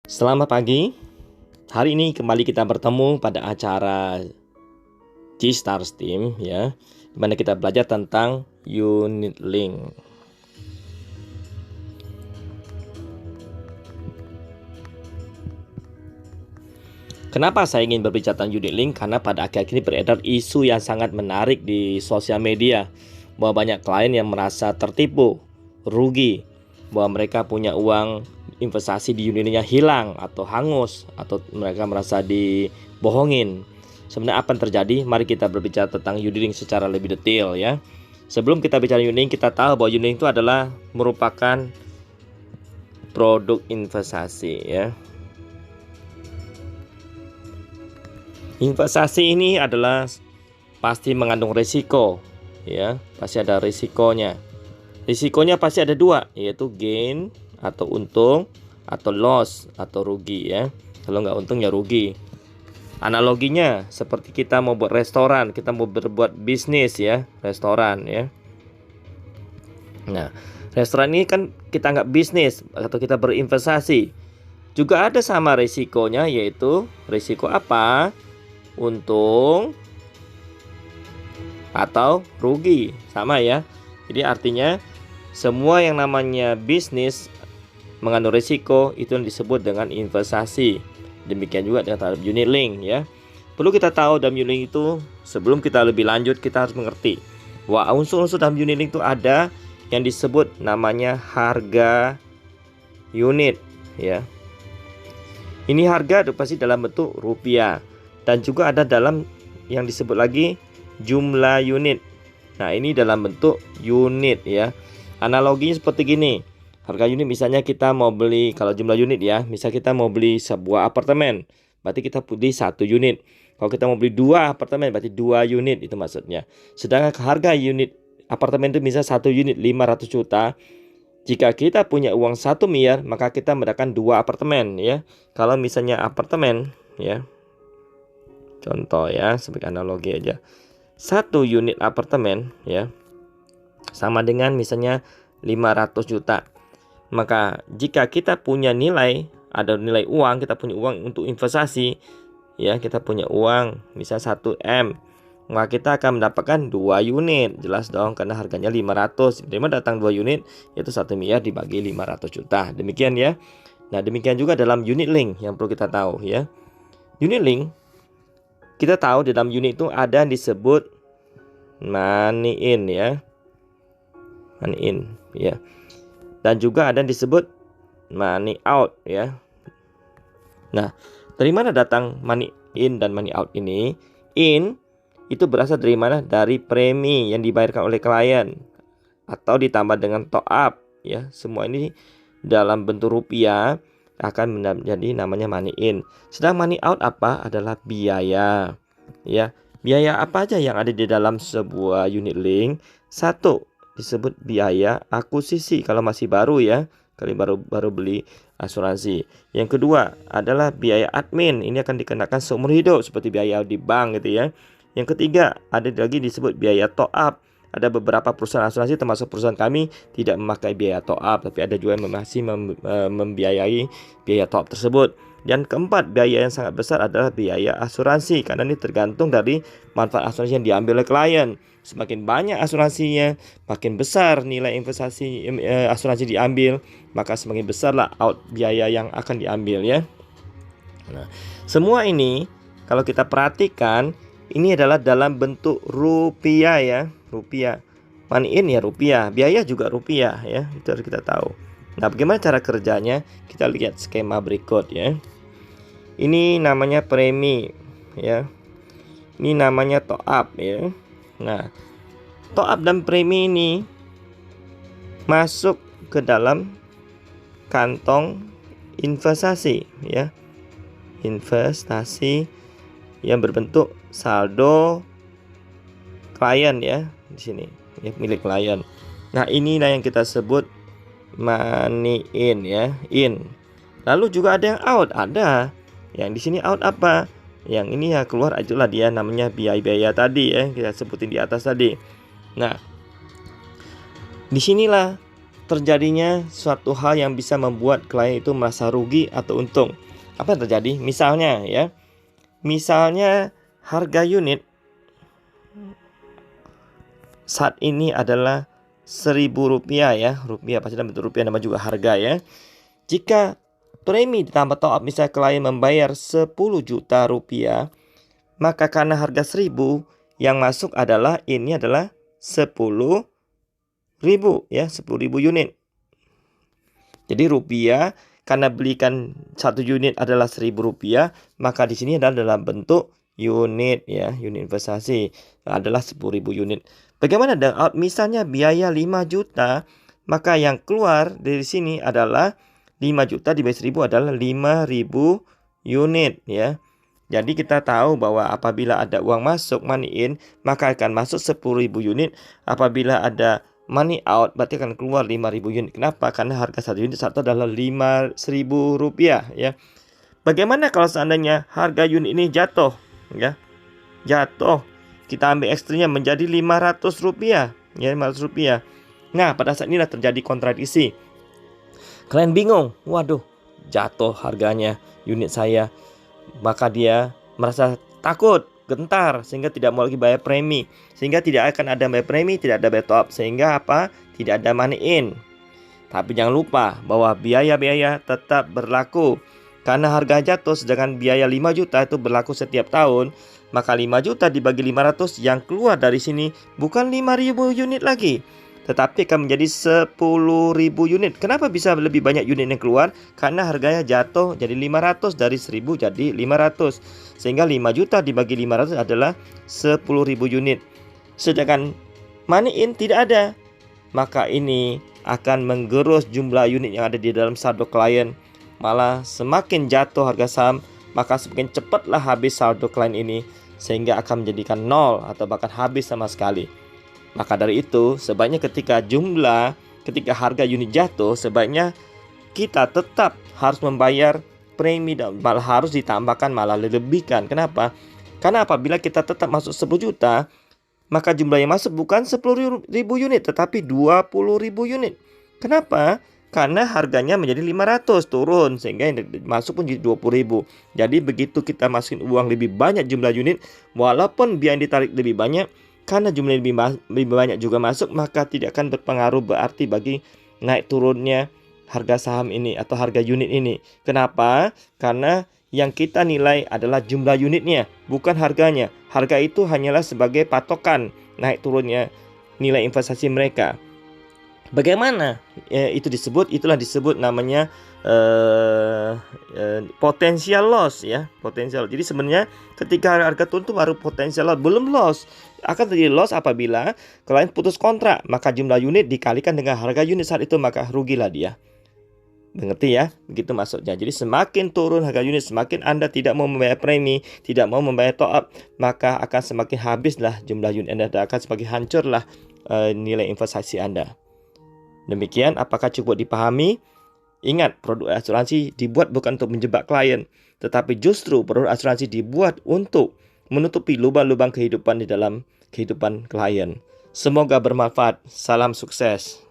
Selamat pagi. Hari ini kembali kita bertemu pada acara G-Stars Team ya, di mana kita belajar tentang unit link. Kenapa saya ingin berbicara tentang unit link? Karena pada akhir-akhir ini beredar isu yang sangat menarik di sosial media bahwa banyak klien yang merasa tertipu, rugi, bahwa mereka punya uang investasi di unit linknya hilang atau hangus, atau mereka merasa dibohongin. Sebenarnya apa yang terjadi? Mari kita berbicara tentang unit link secara lebih detail ya. Sebelum kita bicara unit link, kita tahu bahwa unit link itu adalah merupakan produk investasi ya. Investasi ini adalah pasti mengandung risiko ya, pasti ada risikonya. Risikonya pasti ada dua, yaitu gain atau untung, atau loss atau rugi ya. Kalau nggak untung ya rugi. Analoginya seperti kita mau buat restoran, kita mau berbuat bisnis ya, restoran ya. Nah, restoran ini kan kita nggak bisnis atau kita berinvestasi, juga ada sama risikonya, yaitu risiko apa? Untung atau rugi, sama ya. Jadi artinya semua yang namanya bisnis mengandung risiko, itu yang disebut dengan investasi. Demikian juga dengan terhadap unit link ya. Perlu kita tahu dalam unit link itu, sebelum kita lebih lanjut, kita harus mengerti bahwa unsur-unsur dalam unit link itu ada yang disebut namanya harga unit ya. Ini harga itu pasti dalam bentuk rupiah, dan juga ada dalam yang disebut lagi jumlah unit. Nah, ini dalam bentuk unit ya. Analoginya seperti gini. Harga unit misalnya kita mau beli, kalau jumlah unit ya, misal kita mau beli sebuah apartemen, berarti kita beli 1 unit. Kalau kita mau beli 2 apartemen, berarti 2 unit, itu maksudnya. Sedangkan harga unit apartemen itu misal 1 unit 500 juta. Jika kita punya uang 1 miliar, maka kita mendapatkan 2 apartemen ya. Kalau misalnya apartemen ya, contoh ya, sebagai analogi aja, 1 unit apartemen ya sama dengan misalnya 500 juta. Maka jika kita punya nilai, ada nilai uang, kita punya uang untuk investasi ya, kita punya uang misal 1 M, maka kita akan mendapatkan 2 unit. Jelas dong, karena harganya 500. Dari mana datang 2 unit? Yaitu 1 miliar dibagi 500 juta. Demikian ya. Nah, demikian juga dalam unit link yang perlu kita tahu ya. Unit link, kita tahu di dalam unit itu ada yang disebut money in ya. Money in ya. Dan juga ada yang disebut money out ya. Nah, dari mana datang money in dan money out ini? In itu berasal dari mana? Dari premi yang dibayarkan oleh klien atau ditambah dengan top up ya. Semua ini dalam bentuk rupiah akan menjadi namanya money in. Sedang money out apa? Adalah biaya ya. Biaya apa aja yang ada di dalam sebuah unit link? Satu, disebut biaya akuisisi kalau masih baru ya, kali baru beli asuransi. Yang kedua adalah biaya admin, ini akan dikenakan seumur hidup seperti biaya di bank gitu ya. Yang ketiga ada lagi disebut biaya top up. Ada beberapa perusahaan asuransi termasuk perusahaan kami tidak memakai biaya top up, tapi ada juga yang masih membiayai biaya top up tersebut. Dan keempat, biaya yang sangat besar adalah biaya asuransi, karena ini tergantung dari manfaat asuransi yang diambil oleh klien. Semakin banyak asuransinya, makin besar nilai investasi asuransi diambil, maka semakin besarlah out biaya yang akan diambil ya. Nah, semua ini kalau kita perhatikan, ini adalah dalam bentuk rupiah ya, rupiah. Money in ya rupiah, biaya juga rupiah ya, itu harus kita tahu. Nah, bagaimana cara kerjanya? Kita lihat skema berikut ya. Ini namanya premi ya. Ini namanya top up ya. Nah, top up dan premi ini masuk ke dalam kantong investasi ya. Investasi yang berbentuk saldo klien ya, di sini ya, milik klien. Nah, inilah yang kita sebut money in ya, in. Lalu juga ada yang out, ada. Yang di sini out apa? Yang ini ya keluar itulah dia namanya biaya-biaya tadi ya, kita sebutin di atas tadi. Nah, disinilah terjadinya suatu hal yang bisa membuat klien itu merasa rugi atau untung. Apa yang terjadi? Misalnya harga unit saat ini adalah Rp1.000 ya. Rupiah pasti dalam bentuk rupiah, nama juga harga ya. Jika premi ditambah top up, misalnya klien membayar Rp10 juta, maka karena harga 1.000 yang masuk adalah 10.000 ya, 10.000 unit. Jadi rupiah karena belikan satu unit adalah Rp1.000, maka di sini adalah dalam bentuk unit ya, unit investasi adalah 10.000 unit. Bagaimana dengan misalnya biaya 5 juta, maka yang keluar dari sini adalah 5 juta dibagi 1.000 adalah 5.000 unit ya. Jadi kita tahu bahwa apabila ada uang masuk money in, maka akan masuk 10.000 unit. Apabila ada money out, berarti akan keluar 5.000 unit. Kenapa? Karena harga satu unit satu adalah Rp5.000 ya. Bagaimana kalau seandainya harga unit ini jatuh ya? Jatuh. Kita ambil ekstrimnya menjadi Rp500 ya, Rp500. Nah, pada saat inilah terjadi kontradiksi. Kalian bingung, waduh, jatuh harganya unit saya. Maka dia merasa takut, gentar, sehingga tidak mau lagi bayar premi. Sehingga tidak akan ada bayar premi, tidak ada bayar top, sehingga apa? Tidak ada money in. Tapi jangan lupa bahwa biaya-biaya tetap berlaku. Karena harga jatuh, sedangkan biaya 5 juta itu berlaku setiap tahun, maka 5 juta dibagi 500 yang keluar dari sini bukan 5.000 unit lagi, tetapi akan menjadi 10.000 unit. Kenapa bisa lebih banyak unit yang keluar? Karena harganya jatuh jadi 500, dari 1.000 jadi 500. Sehingga 5 juta dibagi 500 adalah 10.000 unit. Sedangkan money in tidak ada, maka ini akan menggerus jumlah unit yang ada di dalam saldo klien. Malah semakin jatuh harga saham, maka semakin cepatlah habis saldo klien ini, sehingga akan menjadikan nol atau bahkan habis sama sekali. Maka dari itu, sebaiknya ketika harga unit jatuh, sebaiknya kita tetap harus membayar premi dan malah harus ditambahkan, malah dilebihkan. Kenapa? Karena apabila kita tetap masuk 10 juta, maka jumlah yang masuk bukan 10.000 unit, tetapi 20.000 unit. Kenapa? Karena harganya menjadi 500, turun, sehingga yang masuk pun jadi 20.000. Jadi begitu kita masukin uang lebih banyak jumlah unit, walaupun biaya yang ditarik lebih banyak, karena jumlah lebih banyak juga masuk, maka tidak akan berpengaruh berarti bagi naik turunnya harga saham ini atau harga unit ini. Kenapa? Karena yang kita nilai adalah jumlah unitnya, bukan harganya. Harga itu hanyalah sebagai patokan naik turunnya nilai investasi mereka. Bagaimana itu disebut? Itulah disebut namanya potential loss ya, potensial. Jadi sebenarnya ketika harga turun itu baru potensial loss, belum loss. Akan terjadi loss apabila klien putus kontrak, maka jumlah unit dikalikan dengan harga unit saat itu, maka rugilah dia. Mengerti ya? Begitu maksudnya. Jadi semakin turun harga unit, semakin Anda tidak mau membayar premi, tidak mau membayar top up, maka akan semakin habislah jumlah unit Anda, akan semakin hancurlah nilai investasi Anda. Demikian, apakah cukup dipahami? Ingat, produk asuransi dibuat bukan untuk menjebak klien, tetapi justru produk asuransi dibuat untuk menutupi lubang-lubang kehidupan di dalam kehidupan klien. Semoga bermanfaat. Salam sukses.